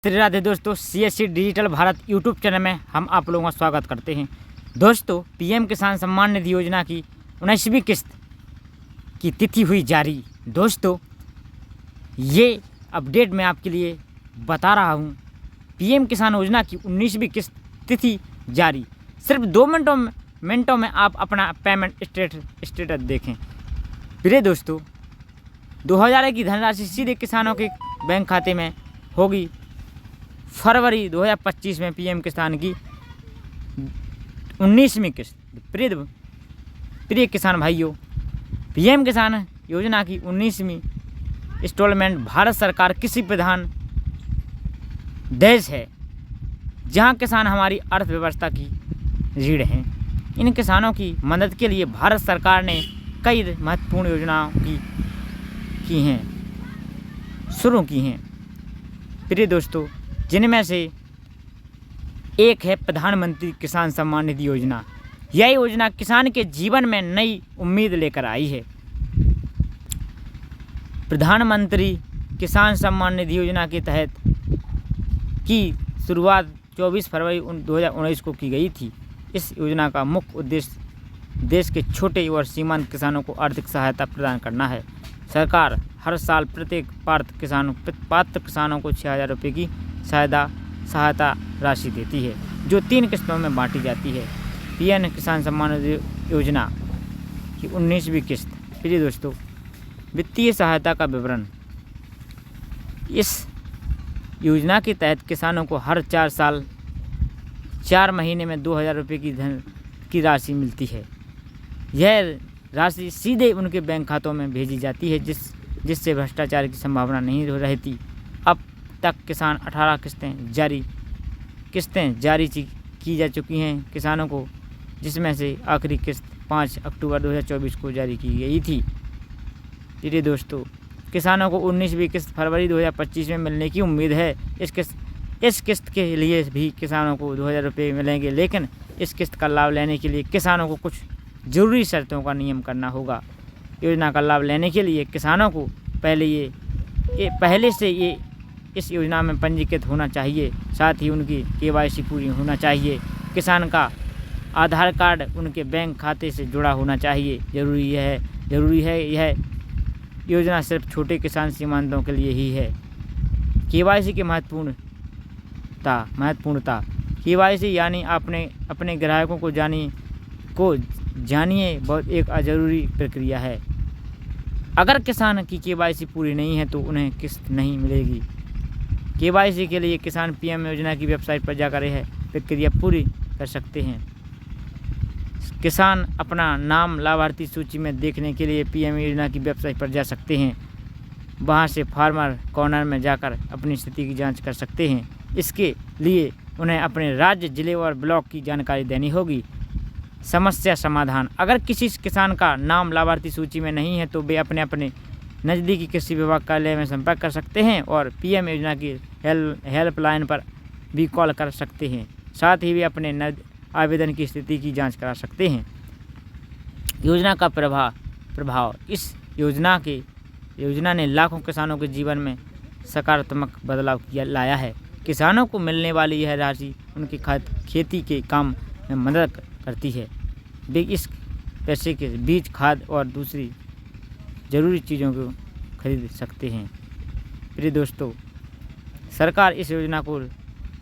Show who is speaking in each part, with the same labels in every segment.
Speaker 1: श्री राधे दोस्तों, CSC digital Bharat YouTube channel में हम आप लोगों का स्वागत करते हैं। दोस्तों, पीएम किसान सम्मान निधि योजना की 19वीं किस्त की तिथि हुई जारी। दोस्तों, ये अपडेट मैं आपके लिए बता रहा हूँ। पीएम किसान योजना की 19वीं किस्त तिथि जारी। सिर्फ 2 मिनटों में आप अपना पेमेंट स्टेटस देखें। प्रिय दोस्तों, 2000 की धनराशि सीधे किसानों के बैंक खाते में होगी। फरवरी 2025 में पीएम किसान की 19वीं किस्त। प्रिय किसान भाइयों, पीएम किसान योजना की 19वीं इंस्टॉलमेंट भारत सरकार कृषि प्रधान देश है, जहां किसान हमारी अर्थव्यवस्था की रीढ़ हैं। इन किसानों की मदद के लिए भारत सरकार ने कई महत्वपूर्ण योजनाओं शुरू की हैं। प्रिय दोस्तों, जिनमें से एक है प्रधानमंत्री किसान सम्मान निधि योजना। यह योजना किसान के जीवन में नई उम्मीद लेकर आई है। प्रधानमंत्री किसान सम्मान निधि योजना के तहत की शुरुआत 24 फरवरी 2019 को की गई थी। इस योजना का मुख्य उद्देश्य देश के छोटे और सीमांत किसानों को आर्थिक सहायता प्रदान करना है। सरकार हर साल प्रत्येक पात्र किसानों को 6,000 रुपये की सहायता राशि देती है, जो 3 किस्तों में बांटी जाती है। पीएम किसान सम्मान निधि योजना की 19वीं किस्त। प्रिय दोस्तों, वित्तीय सहायता का विवरण। इस योजना के तहत किसानों को हर 4 महीने में 2,000 रुपये की राशि मिलती है। यह राशि सीधे उनके बैंक खातों में भेजी जाती है, जिससे भ्रष्टाचार की संभावना नहीं रहती। अब तक किसान 18 किस्तें जारी की जा चुकी हैं किसानों को, जिसमें से आखिरी किस्त 5 अक्टूबर 2024 को जारी की गई थी। प्रिय दोस्तों, किसानों को 19वीं किस्त फरवरी 2025 में मिलने की उम्मीद है। इस किस्त के लिए भी किसानों को 2,000 रुपये मिलेंगे, लेकिन इस किस्त का लाभ लेने के लिए किसानों को कुछ ज़रूरी शर्तों का नियम करना होगा। योजना का लाभ लेने के लिए किसानों को पहले से इस योजना में पंजीकृत होना चाहिए। साथ ही उनकी KYC पूरी होना चाहिए। किसान का आधार कार्ड उनके बैंक खाते से जुड़ा होना चाहिए। ज़रूरी है यह योजना सिर्फ छोटे किसान सीमांतों के लिए ही है। KYC की महत्वपूर्णता। KYC यानी अपने ग्राहकों को जानिए बहुत एक अजरूरी प्रक्रिया है। अगर किसान की KYC पूरी नहीं है तो उन्हें किस्त नहीं मिलेगी। KYC के लिए किसान पीएम योजना की वेबसाइट पर जाकर यह प्रक्रिया पूरी कर सकते हैं। किसान अपना नाम लाभार्थी सूची में देखने के लिए पीएम योजना की वेबसाइट पर जा सकते हैं। वहां से फार्मर कॉर्नर में जाकर अपनी स्थिति की जांच कर सकते हैं। इसके लिए उन्हें अपने राज्य, जिले और ब्लॉक की जानकारी देनी होगी। समस्या समाधान। अगर किसी किसान का नाम लाभार्थी सूची में नहीं है तो वे अपने नज़दीकी कृषि विभाग कार्यालय में संपर्क कर सकते हैं और पीएम योजना की हेल्पलाइन पर भी कॉल कर सकते हैं। साथ ही वे अपने आवेदन की स्थिति की जांच करा सकते हैं। योजना का प्रभाव। इस योजना ने लाखों किसानों के जीवन में सकारात्मक बदलाव लाया है। किसानों को मिलने वाली यह राशि उनकी खेती के काम में मदद करती है। वे इस पैसे के बीज, खाद और दूसरी ज़रूरी चीज़ों को खरीद सकते हैं। प्रिय दोस्तों, सरकार इस योजना को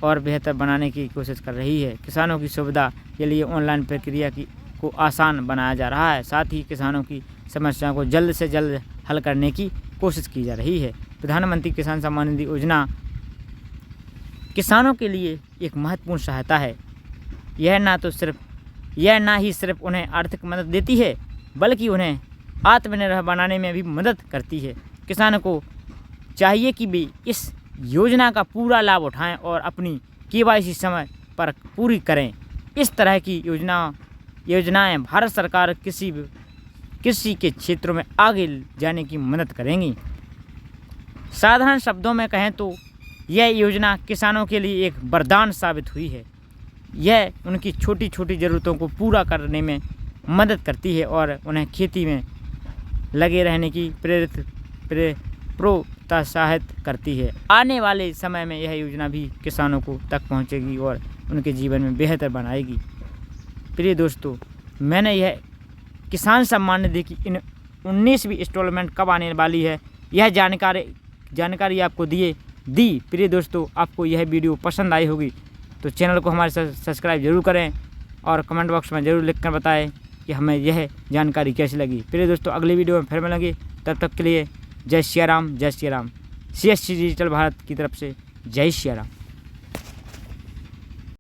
Speaker 1: और बेहतर बनाने की कोशिश कर रही है। किसानों की सुविधा के लिए ऑनलाइन प्रक्रिया को आसान बनाया जा रहा है। साथ ही किसानों की समस्याओं को जल्द से जल्द हल करने की कोशिश की जा रही है। प्रधानमंत्री किसान सम्मान निधि योजना किसानों के लिए एक महत्वपूर्ण सहायता है। यह ना ही सिर्फ उन्हें आर्थिक मदद देती है, बल्कि उन्हें आत्मनिर्भर बनाने में भी मदद करती है। किसानों को चाहिए कि वे इस योजना का पूरा लाभ उठाएं और अपनी KYC समय पर पूरी करें। इस तरह की योजनाएं भारत सरकार कृषि के क्षेत्रों में आगे जाने की मदद करेंगी। साधारण शब्दों में कहें तो यह योजना किसानों के लिए एक वरदान साबित हुई है। यह उनकी छोटी छोटी ज़रूरतों को पूरा करने में मदद करती है और उन्हें खेती में लगे रहने की प्रोत्साहित करती है। आने वाले समय में यह योजना भी किसानों को तक पहुंचेगी और उनके जीवन में बेहतर बनाएगी। प्रिय दोस्तों, मैंने यह किसान सम्मान निधि की इन 19वीं इंस्टॉलमेंट कब आने वाली है, यह जानकारी आपको दी। प्रिय दोस्तों, आपको यह वीडियो पसंद आई होगी तो चैनल को हमारे साथ सब्सक्राइब जरूर करें और कमेंट बॉक्स में ज़रूर लिखकर बताएं कि हमें यह जानकारी कैसी लगी। प्रिय दोस्तों, अगली वीडियो में फिर मिलेंगे, तब तक के लिए जय सिया राम, जय सिया राम। CSC डिजिटल भारत की तरफ से जय सिया राम।